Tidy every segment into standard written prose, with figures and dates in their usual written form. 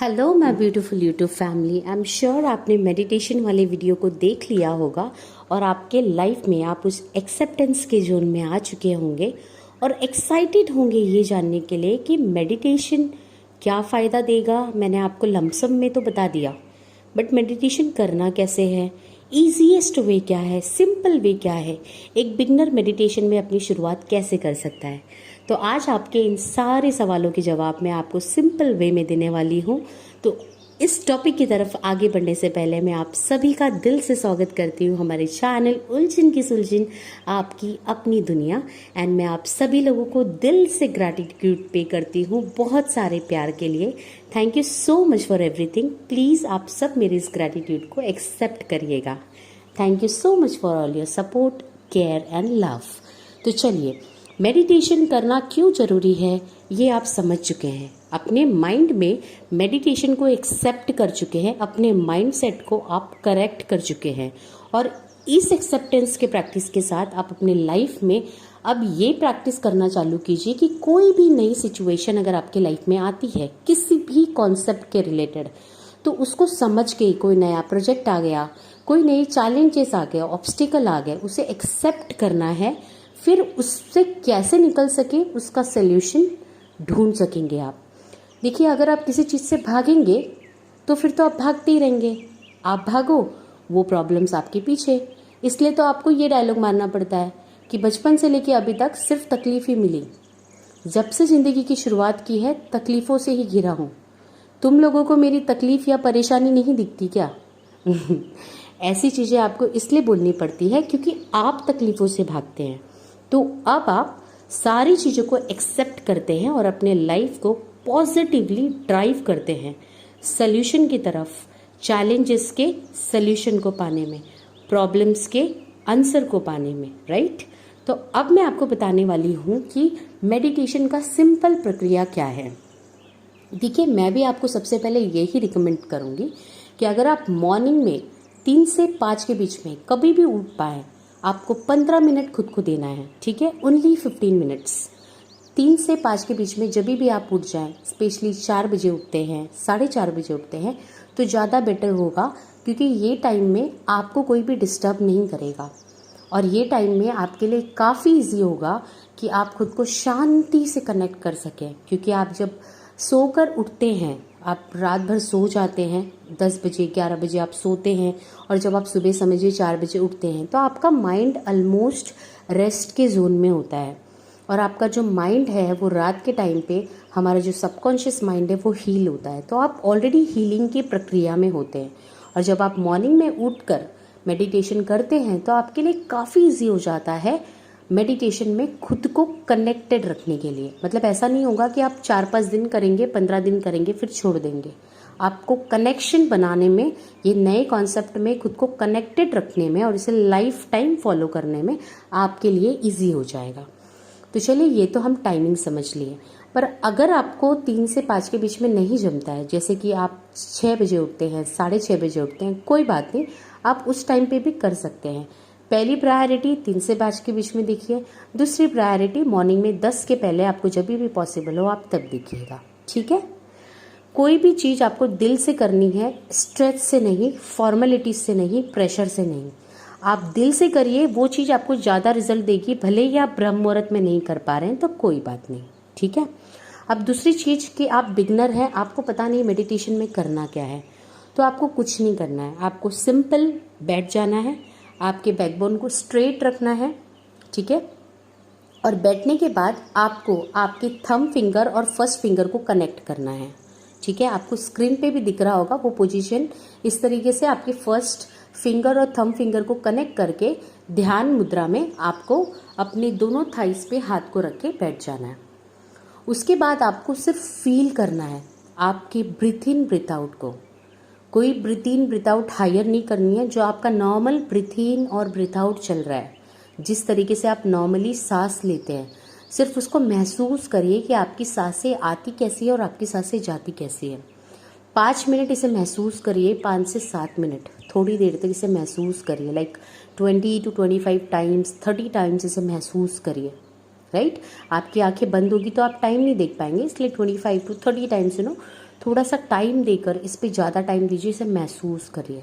Hello my beautiful YouTube family. I am sure आपने meditation वाले video को देख लिया होगा और आपके लाइफ में आप उस एक्सेप्टेंस के जोन में आ चुके होंगे और एक्साइटेड होंगे ये जानने के लिए कि मेडिटेशन क्या फ़ायदा देगा। मैंने आपको लमसम में तो बता दिया, बट मेडिटेशन करना कैसे है, ईजीएस्ट वे क्या है, सिंपल वे क्या है, एक बिगनर मेडिटेशन में अपनी शुरुआत कैसे कर सकता है। तो आज आपके इन सारे सवालों के जवाब मैं आपको सिंपल वे में देने वाली हूँ। तो इस टॉपिक की तरफ आगे बढ़ने से पहले मैं आप सभी का दिल से स्वागत करती हूँ हमारे चैनल उलझन की सुलझन, आपकी अपनी दुनिया। एंड मैं आप सभी लोगों को दिल से ग्रैटिट्यूड पे करती हूँ बहुत सारे प्यार के लिए। Thank you so much for everything. Please आप सब मेरे इस ग्रैटिट्यूड को एक्सेप्ट करिएगा। Thank you so much for all your support, care and love. तो चलिए, मेडिटेशन करना क्यों ज़रूरी है ये आप समझ चुके हैं। अपने माइंड में मेडिटेशन को एक्सेप्ट कर चुके हैं, अपने माइंडसेट को आप करेक्ट कर चुके हैं और इस एक्सेप्टेंस के प्रैक्टिस के साथ आप अपने लाइफ में अब ये प्रैक्टिस करना चालू कीजिए कि कोई भी नई सिचुएशन अगर आपके लाइफ में आती है किसी भी कॉन्सेप्ट के रिलेटेड, तो उसको समझ के, कोई नया प्रोजेक्ट आ गया, कोई नई चैलेंजेस आ गया, ऑब्स्टिकल आ गए, उसे एक्सेप्ट करना है। फिर उससे कैसे निकल सके उसका सल्यूशन ढूंढ सकेंगे आप। देखिए, अगर आप किसी चीज़ से भागेंगे तो फिर तो आप भागते ही रहेंगे। आप भागो, वो प्रॉब्लम्स आपके पीछे। इसलिए तो आपको ये डायलॉग मारना पड़ता है कि बचपन से लेके अभी तक सिर्फ तकलीफ ही मिली। जब से ज़िंदगी की शुरुआत की है तकलीफ़ों से ही घिरा हूँ। तुम लोगों को मेरी तकलीफ़ या परेशानी नहीं दिखती क्या? ऐसी चीज़ें आपको इसलिए बोलनी पड़ती है क्योंकि आप तकलीफ़ों से भागते हैं। तो अब आप सारी चीज़ों को एक्सेप्ट करते हैं और अपने लाइफ को पॉजिटिवली ड्राइव करते हैं सल्यूशन की तरफ, चैलेंजेस के सल्यूशन को पाने में, प्रॉब्लम्स के आंसर को पाने में, राइट। तो अब मैं आपको बताने वाली हूँ कि मेडिटेशन का सिंपल प्रक्रिया क्या है। देखिए, मैं भी आपको सबसे पहले यही रिकमेंड करूँगी कि अगर आप मॉर्निंग में 3 से 5 के बीच में कभी भी उठ पाए, आपको 15 मिनट खुद को देना है, ठीक है, ओनली 15 मिनट्स। 3 से 5 के बीच में जब भी आप उठ जाएं, स्पेशली 4 बजे उठते हैं, 4:30 बजे उठते हैं, तो ज़्यादा बेटर होगा क्योंकि ये टाइम में आपको कोई भी डिस्टर्ब नहीं करेगा और ये टाइम में आपके लिए काफ़ी इजी होगा कि आप खुद को शांति से कनेक्ट कर सकें। क्योंकि आप जब सोकर उठते हैं, आप रात भर सो जाते हैं, 10 बजे 11 बजे आप सोते हैं और जब आप सुबह समझिए 4 बजे उठते हैं तो आपका माइंड ऑलमोस्ट रेस्ट के जोन में होता है और आपका जो माइंड है वो रात के टाइम पे, हमारा जो सबकॉन्शियस माइंड है वो हील होता है। तो आप ऑलरेडी हीलिंग की प्रक्रिया में होते हैं और जब आप मॉर्निंग में उठकर मेडिटेशन करते हैं तो आपके लिए काफ़ी ईजी हो जाता है मेडिटेशन में खुद को कनेक्टेड रखने के लिए। मतलब ऐसा नहीं होगा कि आप 4-5 दिन करेंगे, 15 दिन करेंगे फिर छोड़ देंगे। आपको कनेक्शन बनाने में, ये नए कॉन्सेप्ट में खुद को कनेक्टेड रखने में और इसे लाइफ टाइम फॉलो करने में आपके लिए इजी हो जाएगा। तो चलिए, ये तो हम टाइमिंग समझ लिए। पर अगर आपको 3 से 5 के बीच में नहीं जमता है, जैसे कि आप 6 बजे उठते हैं, 6:30 बजे उठते हैं, कोई बात नहीं, आप उस टाइम पे भी कर सकते हैं। पहली प्रायोरिटी 3 से 5 के बीच में देखिए, दूसरी प्रायोरिटी मॉर्निंग में 10 के पहले आपको जब भी पॉसिबल हो आप तब देखिएगा, ठीक है। कोई भी चीज़ आपको दिल से करनी है, स्ट्रेस से नहीं, फॉर्मेलिटीज से नहीं, प्रेशर से नहीं। आप दिल से करिए, वो चीज़ आपको ज़्यादा रिजल्ट देगी। भले ही आप ब्रह्म मुहूर्त में नहीं कर पा रहे हैं तो कोई बात नहीं, ठीक है। अब दूसरी चीज़ कि आप बिगनर हैं, आपको पता नहीं मेडिटेशन में करना क्या है, तो आपको कुछ नहीं करना है। आपको सिंपल बैठ जाना है, आपके बैकबोन को स्ट्रेट रखना है, ठीक है। और बैठने के बाद आपको आपके थंब फिंगर और फर्स्ट फिंगर को कनेक्ट करना है, ठीक है। आपको स्क्रीन पे भी दिख रहा होगा वो पोजीशन। इस तरीके से आपके फर्स्ट फिंगर और थंब फिंगर को कनेक्ट करके ध्यान मुद्रा में आपको अपने दोनों थाइस पे हाथ को रख के बैठ जाना है। उसके बाद आपको सिर्फ फील करना है आपके ब्रीथ इन ब्रीथ आउट को। कोई ब्रीथ इन ब्रीथ आउट हायर नहीं करनी है, जो आपका नॉर्मल ब्रीथ इन और ब्रीथ आउट चल रहा है, जिस तरीके से आप नॉर्मली सांस लेते हैं, सिर्फ उसको महसूस करिए कि आपकी सांसें आती कैसी है और आपकी सांसें जाती कैसी है। 5 मिनट इसे महसूस करिए, 5 से 7 मिनट, थोड़ी देर तक इसे महसूस करिए, लाइक 20 to 25 टाइम्स, 30 टाइम्स इसे महसूस करिए, राइट। आपकी आंखें बंद होगी तो आप टाइम नहीं देख पाएंगे, इसलिए 25 to 30 टाइम्स थोड़ा सा टाइम देकर इस पे ज़्यादा टाइम दीजिए, इसे महसूस करिए।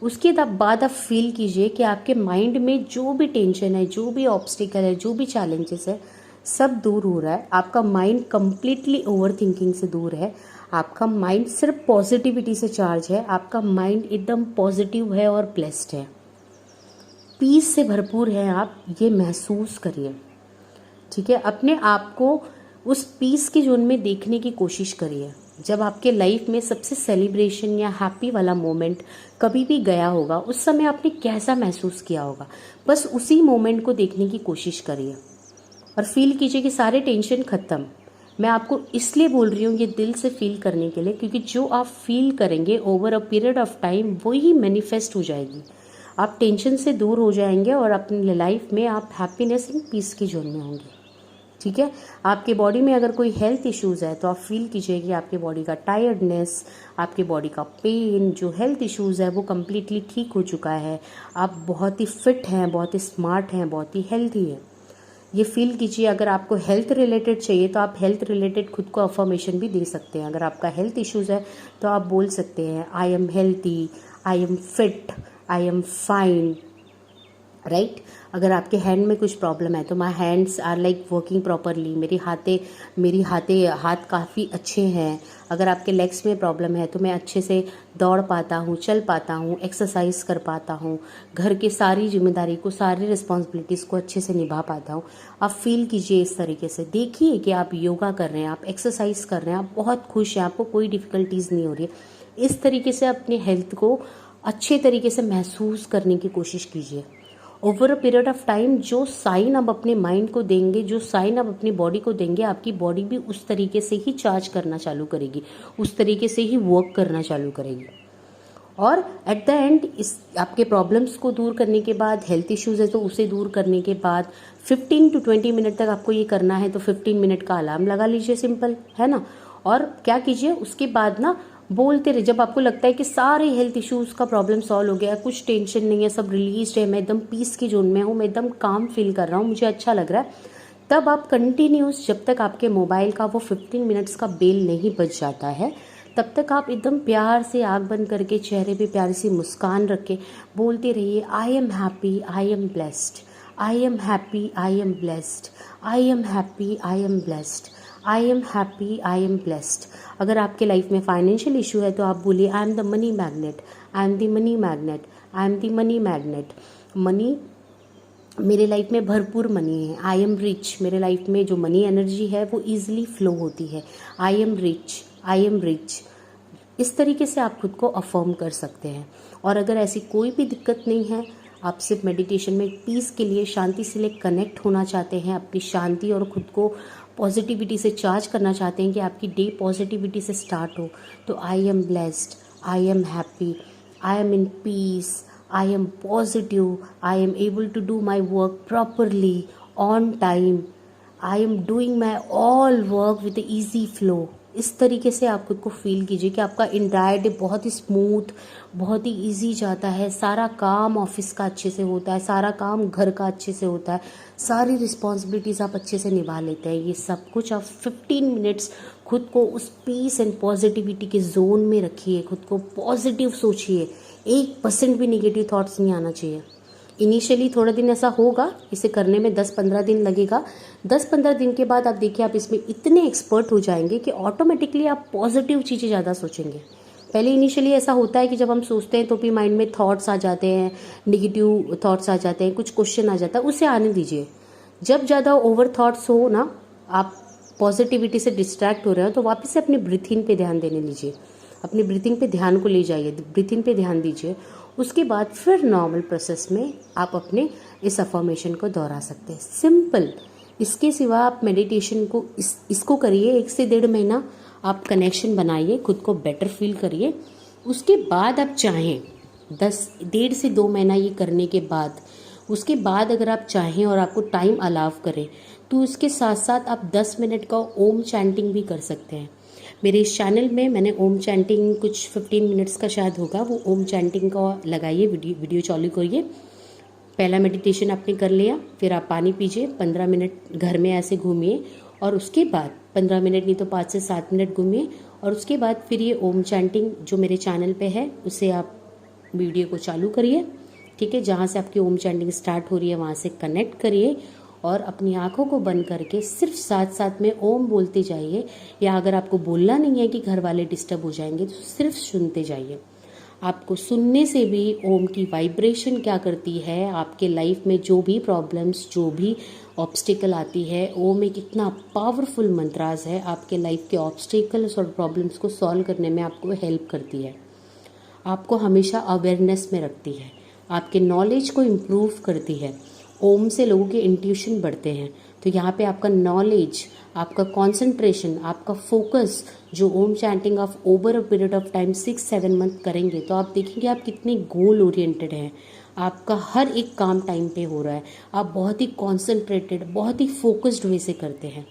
उसके बाद आप फील कीजिए कि आपके माइंड में जो भी टेंशन है, जो भी ऑब्स्टिकल है, जो भी चैलेंजेस है, सब दूर हो रहा है। आपका माइंड कंप्लीटली ओवर थिंकिंग से दूर है। आपका माइंड सिर्फ पॉजिटिविटी से चार्ज है। आपका माइंड एकदम पॉजिटिव है और ब्लेस्ड है, पीस से भरपूर है। आप ये महसूस करिए, ठीक है। अपने आप को उस पीस के जोन में देखने की कोशिश करिए। जब आपके लाइफ में सबसे सेलिब्रेशन या हैप्पी वाला मोमेंट कभी भी गया होगा, उस समय आपने कैसा महसूस किया होगा, बस उसी मोमेंट को देखने की कोशिश करिए और फील कीजिए कि सारे टेंशन खत्म। मैं आपको इसलिए बोल रही हूँ ये दिल से फील करने के लिए, क्योंकि जो आप फील करेंगे over a period of time वही मैनिफेस्ट हो जाएगी। आप टेंशन से दूर हो जाएंगे और अपनी लाइफ में आप हैप्पीनेस एंड पीस के जोन में होंगे, ठीक है। आपके बॉडी में अगर कोई हेल्थ इश्यूज़ है तो आप फील कीजिए कि आपके बॉडी का टायर्डनेस, आपके बॉडी का पेन, जो हेल्थ इश्यूज़ है वो कम्प्लीटली ठीक हो चुका है। आप बहुत ही फिट हैं, बहुत ही स्मार्ट हैं, बहुत ही हेल्थी हैं, ये फील कीजिए। अगर आपको हेल्थ रिलेटेड चाहिए तो आप हेल्थ रिलेटेड खुद को अफर्मेशन भी दे सकते हैं। अगर आपका हेल्थ इश्यूज़ है तो आप बोल सकते हैं I am healthy, I am fit, I am fine, right. अगर आपके हैंड में कुछ प्रॉब्लम है तो my hands are like working properly, मेरी हाथ काफ़ी अच्छे हैं। अगर आपके लेग्स में प्रॉब्लम है तो मैं अच्छे से दौड़ पाता हूँ, चल पाता हूँ, एक्सरसाइज कर पाता हूँ, घर की सारी जिम्मेदारी को, सारी रिस्पॉन्सिबिलिटीज़ को अच्छे से निभा पाता हूँ। आप फील कीजिए इस तरीके से, देखिए कि आप योगा कर रहे हैं, आप एक्सरसाइज कर रहे हैं, आप बहुत खुश हैं, आपको कोई डिफ़िकल्टीज़ नहीं हो रही है। इस तरीके से अपनी हेल्थ को अच्छे तरीके से महसूस करने की कोशिश कीजिए। Over a period of time जो साइन आप अपने माइंड को देंगे, जो साइन आप अपनी बॉडी को देंगे, आपकी बॉडी भी उस तरीके से ही चार्ज करना चालू करेगी, उस तरीके से ही वर्क करना चालू करेगी। और एट द एंड इस आपके प्रॉब्लम्स को दूर करने के बाद, हेल्थ इश्यूज़ है तो उसे दूर करने के बाद 15 to 20 मिनट तक आपको ये करना है तो 15 मिनट का अलार्म लगा लीजिए, सिंपल है ना। और क्या कीजिए उसके बाद ना, बोलते रहे। जब आपको लगता है कि सारे हेल्थ इश्यूज़ का प्रॉब्लम सॉल्व हो गया, कुछ टेंशन नहीं है, सब रिलीज है, मैं एकदम पीस की जोन में हूँ, मैं एकदम काम फील कर रहा हूँ, मुझे अच्छा लग रहा है, तब आप कंटिन्यूस, जब तक आपके मोबाइल का वो 15 मिनट्स का बेल नहीं बज जाता है, तब तक आप एकदम प्यार से आँख बंद करके चेहरे पे प्यारी सी मुस्कान रख के बोलते रहिए आई am happy, I am blessed, I am happy, I am blessed, I am happy, I am blessed, I am happy, I am blessed. अगर आपके लाइफ में फाइनेंशियल इशू है तो आप बोलिए I am the money magnet, I am the money magnet, I am the money magnet. Money, मेरे life में भरपूर मनी है, आई एम रिच, मेरे लाइफ में जो मनी एनर्जी है वो ईजिली फ्लो होती है, I am rich, I am rich. इस तरीके से आप खुद को अफर्म कर सकते हैं। और अगर ऐसी कोई भी दिक्कत नहीं है, आप सिर्फ मेडिटेशन में पीस के लिए, शांति से लिए कनेक्ट होना चाहते हैं, अपनी शांति और खुद को पॉजिटिविटी से चार्ज करना चाहते हैं कि आपकी डे पॉजिटिविटी से स्टार्ट हो, तो I am blessed, I am happy, I am in peace, I am positive, I am able to do my work properly on time, I am doing my all work with easy flow. इस तरीके से आप खुद को feel कीजिए कि आपका entire day बहुत ही स्मूथ, बहुत ही इजी जाता है, सारा काम ऑफिस का अच्छे से होता है, सारा काम घर का अच्छे से होता है, सारी रिस्पॉन्सिबिलिटीज़ आप अच्छे से निभा लेते हैं। ये सब कुछ आप 15 मिनट्स खुद को उस पीस एंड पॉजिटिविटी के जोन में रखिए, खुद को पॉजिटिव सोचिए, 1% भी नेगेटिव थॉट्स नहीं आना चाहिए। इनिशियली थोड़ा दिन ऐसा होगा, इसे करने में 10-15 दिन लगेगा। 10-15 दिन के बाद आप देखिए आप इसमें इतने एक्सपर्ट हो जाएंगे कि ऑटोमेटिकली आप पॉजिटिव चीज़ें ज़्यादा सोचेंगे। पहले इनिशियली ऐसा होता है कि जब हम सोचते हैं तो भी माइंड में थॉट्स आ जाते हैं, नेगेटिव थॉट्स आ जाते हैं, कुछ क्वेश्चन आ जाता है, उसे आने दीजिए। जब ज़्यादा ओवर थॉट्स हो ना, आप पॉजिटिविटी से डिस्ट्रैक्ट हो रहे हो, तो वापस से अपने ब्रीथिंग पे ध्यान देने लीजिए, अपनी ब्रीथिंग पे ध्यान को ले जाइए, ब्रीथिंग पे ध्यान दीजिए। उसके बाद फिर नॉर्मल प्रोसेस में आप अपने इस अफर्मेशन को दोहरा सकते हैं, सिंपल। इसके सिवा आप मेडिटेशन को इसको करिए 1 से 1.5 महीना, आप कनेक्शन बनाइए, खुद को बेटर फील करिए। उसके बाद आप चाहें 1.5 से 2 महीना ये करने के बाद, उसके बाद अगर आप चाहें और आपको टाइम अलाव करें तो उसके साथ साथ आप 10 मिनट का ओम चैंटिंग भी कर सकते हैं। मेरे इस चैनल में मैंने ओम चैंटिंग कुछ 15 मिनट्स का शायद होगा, वो ओम चैंटिंग का लगाइए, वीडियो चालू करिए। पहला मेडिटेशन आपने कर लिया, फिर आप पानी पीजिए, 15 मिनट घर में ऐसे घूमिए और उसके बाद 15 मिनट नहीं तो 5 से 7 मिनट घूमिए और उसके बाद फिर ये ओम चैंटिंग जो मेरे चैनल पे है उसे आप वीडियो को चालू करिए, ठीक है। जहाँ से आपकी ओम चैंटिंग स्टार्ट हो रही है वहाँ से कनेक्ट करिए और अपनी आंखों को बंद करके सिर्फ साथ साथ में ओम बोलते जाइए, या अगर आपको बोलना नहीं है कि घर वाले डिस्टर्ब हो जाएंगे तो सिर्फ सुनते जाइए। आपको सुनने से भी ओम की वाइब्रेशन क्या करती है, आपके लाइफ में जो भी प्रॉब्लम्स, जो भी ऑब्स्टिकल आती है, ओम एक इतना पावरफुल मंत्राज है, आपके लाइफ के ऑब्स्टिकल्स और प्रॉब्लम्स को सॉल्व करने में आपको हेल्प करती है, आपको हमेशा अवेयरनेस में रखती है, आपके नॉलेज को इम्प्रूव करती है। ओम से लोगों के इंट्यूशन बढ़ते हैं, तो यहाँ पे आपका नॉलेज, आपका कंसंट्रेशन, आपका फोकस, जो ओम चैंटिंग आप over a period of time 6-7 month करेंगे तो आप देखेंगे आप कितने गोल ओरिएंटेड हैं, आपका हर एक काम टाइम पे हो रहा है, आप बहुत ही कॉन्सेंट्रेटेड, बहुत ही फोकस्ड वे से करते हैं।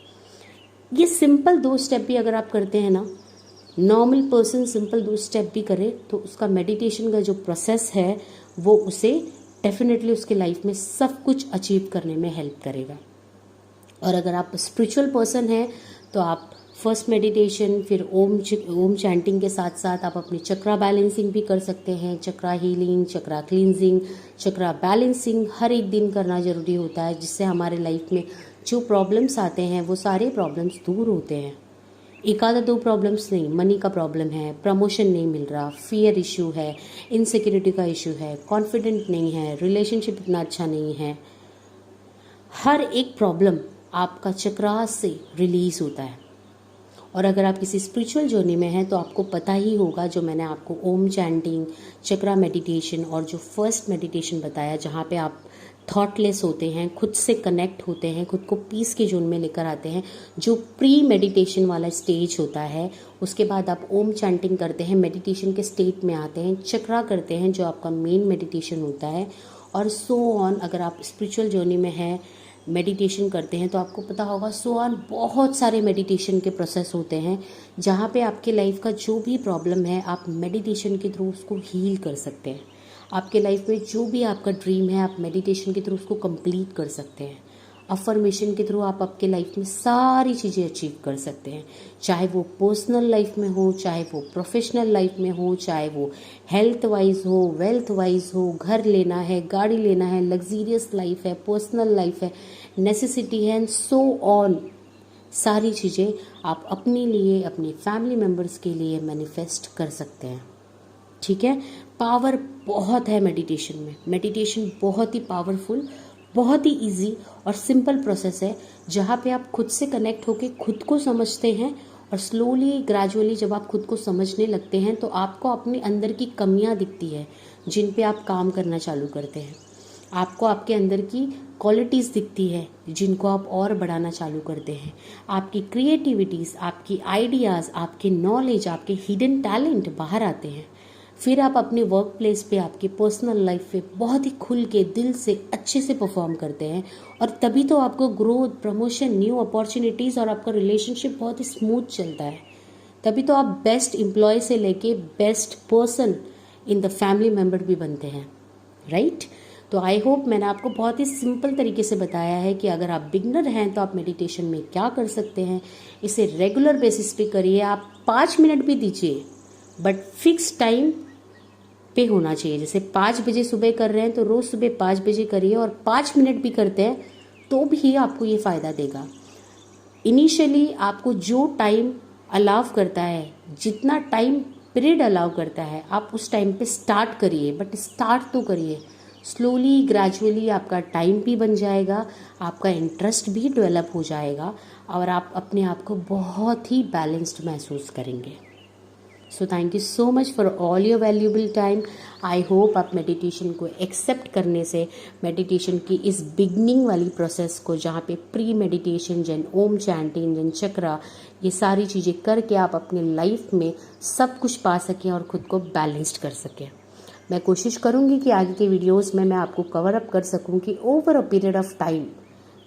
ये सिंपल 2 स्टेप भी अगर आप करते हैं ना, नॉर्मल पर्सन सिंपल 2 स्टेप भी करे तो उसका मेडिटेशन का जो प्रोसेस है वो उसे डेफिनेटली उसके लाइफ में सब कुछ अचीव करने में हेल्प करेगा। और अगर आप स्पिरिचुअल पर्सन हैं तो आप फर्स्ट मेडिटेशन, फिर ओम चैंटिंग के साथ साथ आप अपनी चक्रा बैलेंसिंग भी कर सकते हैं। चक्रा हीलिंग, चक्रा क्लींजिंग, चक्रा बैलेंसिंग हर एक दिन करना जरूरी होता है, जिससे हमारे लाइफ में जो प्रॉब्लम्स आते हैं वो सारे प्रॉब्लम्स दूर होते हैं। एक आधा 2 प्रॉब्लम्स नहीं, मनी का प्रॉब्लम है, प्रमोशन नहीं मिल रहा, फियर इशू है, इनसिक्योरिटी का इशू है, कॉन्फिडेंट नहीं है, रिलेशनशिप इतना अच्छा नहीं है, हर एक प्रॉब्लम आपका चक्रा से रिलीज होता है। और अगर आप किसी स्पिरिचुअल जर्नी में हैं तो आपको पता ही होगा, जो मैंने आपको ओम चैंटिंग, चक्रा मेडिटेशन और जो फर्स्ट मेडिटेशन बताया जहाँ पे आप थॉटलेस होते हैं, खुद से कनेक्ट होते हैं, खुद को पीस के जोन में लेकर आते हैं, जो प्री मेडिटेशन वाला स्टेज होता है। उसके बाद आप ओम चैंटिंग करते हैं, मेडिटेशन के स्टेट में आते हैं, चक्रा करते हैं जो आपका मेन मेडिटेशन होता है, और सो ऑन। अगर आप स्पिरिचुअल जर्नी में हैं, मेडिटेशन करते हैं तो आपको पता होगा सो ऑन बहुत सारे मेडिटेशन के प्रोसेस होते हैं, जहाँ पे आपके लाइफ का जो भी प्रॉब्लम है आप मेडिटेशन के थ्रू उसको हील कर सकते हैं। आपके लाइफ में जो भी आपका ड्रीम है आप मेडिटेशन के थ्रू उसको कंप्लीट कर सकते हैं। अफर्मेशन के थ्रू आप आपके लाइफ में सारी चीज़ें अचीव कर सकते हैं, चाहे वो पर्सनल लाइफ में हो, चाहे वो प्रोफेशनल लाइफ में हो, चाहे वो हेल्थ वाइज हो, वेल्थ वाइज हो, घर लेना है, गाड़ी लेना है, लग्जीरियस लाइफ है, पर्सनल लाइफ है, नेसेसिटी है, एंड सो ऑन। सारी चीज़ें आप अपने लिए, अपने फैमिली मेम्बर्स के लिए मैनिफेस्ट कर सकते हैं, ठीक है। पावर बहुत है मेडिटेशन में, मेडिटेशन बहुत ही पावरफुल, बहुत ही इजी और सिंपल प्रोसेस है, जहाँ पे आप खुद से कनेक्ट होके खुद को समझते हैं, और स्लोली ग्रेजुअली जब आप खुद को समझने लगते हैं तो आपको अपने अंदर की कमियां दिखती है जिन पे आप काम करना चालू करते हैं, आपको आपके अंदर की क्वालिटीज़ दिखती है जिनको आप और बढ़ाना चालू करते हैं, आपकी क्रिएटिविटीज़, आपकी आइडियाज़, आपके नॉलेज, आपके हिडन टैलेंट बाहर आते हैं। फिर आप अपने वर्क प्लेस पे, आपके पर्सनल लाइफ पे बहुत ही खुल के दिल से अच्छे से परफॉर्म करते हैं, और तभी तो आपको ग्रोथ, प्रमोशन, न्यू अपॉर्चुनिटीज़ और आपका रिलेशनशिप बहुत ही स्मूथ चलता है। तभी तो आप बेस्ट एम्प्लॉय से लेके best person in the family member भी बनते हैं, राइट। तो आई होप मैंने आपको बहुत ही सिंपल तरीके से बताया है कि अगर आप बिगनर हैं तो आप मेडिटेशन में क्या कर सकते हैं। इसे रेगुलर बेसिस पे करिए, आप 5 मिनट भी दीजिए, बट फिक्स टाइम पे होना चाहिए। जैसे 5 बजे सुबह कर रहे हैं तो रोज़ सुबह 5 बजे करिए, और 5 मिनट भी करते हैं तो भी आपको ये फ़ायदा देगा। इनिशियली आपको जो टाइम अलाउ करता है, जितना टाइम पीरियड अलाउ करता है, आप उस टाइम पे स्टार्ट करिए, बट स्टार्ट तो करिए। स्लोली ग्रेजुअली आपका टाइम भी बन जाएगा, आपका इंटरेस्ट भी डेवलप हो जाएगा, और आप अपने आप को बहुत ही बैलेंस्ड महसूस करेंगे। So thank you so much for all your valuable time. I hope आप मेडिटेशन को एक्सेप्ट करने से, मेडिटेशन की इस बिगनिंग वाली प्रोसेस को, जहाँ पे प्री मेडिटेशन, जन ओम चैंटिंग, जन चक्रा, ये सारी चीज़ें करके आप अपने लाइफ में सब कुछ पा सकें और ख़ुद को बैलेंस्ड कर सकें। मैं कोशिश करूँगी कि आगे के वीडियोज़ में मैं आपको कवर अप कर सकूँ कि over a period of time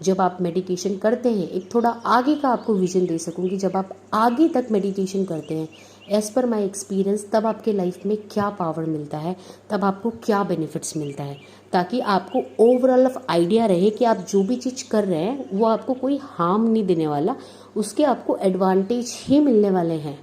जब आप मेडिटेशन करते हैं, एक थोड़ा आगे का आपको विजन दे सकूँ कि जब आप आगे तक मेडिटेशन करते हैं, एज़ पर माई एक्सपीरियंस, तब आपके लाइफ में क्या पावर मिलता है, तब आपको क्या बेनिफिट्स मिलता है, ताकि आपको ओवरऑल ऑफ आइडिया रहे कि आप जो भी चीज़ कर रहे हैं वो आपको कोई हार्म नहीं देने वाला, उसके आपको एडवांटेज ही मिलने वाले हैं।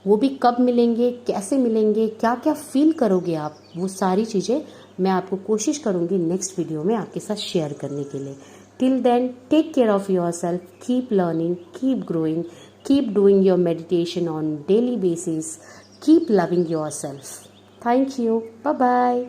वो भी कब मिलेंगे, कैसे मिलेंगे, क्या क्या फील करोगे आप, वो सारी चीज़ें मैं आपको कोशिश करूँगी नेक्स्ट वीडियो में आपके साथ शेयर करने के लिए। Till then take care of yourself, keep learning, keep growing, keep doing your meditation on daily basis, keep loving yourself. Thank you, bye bye.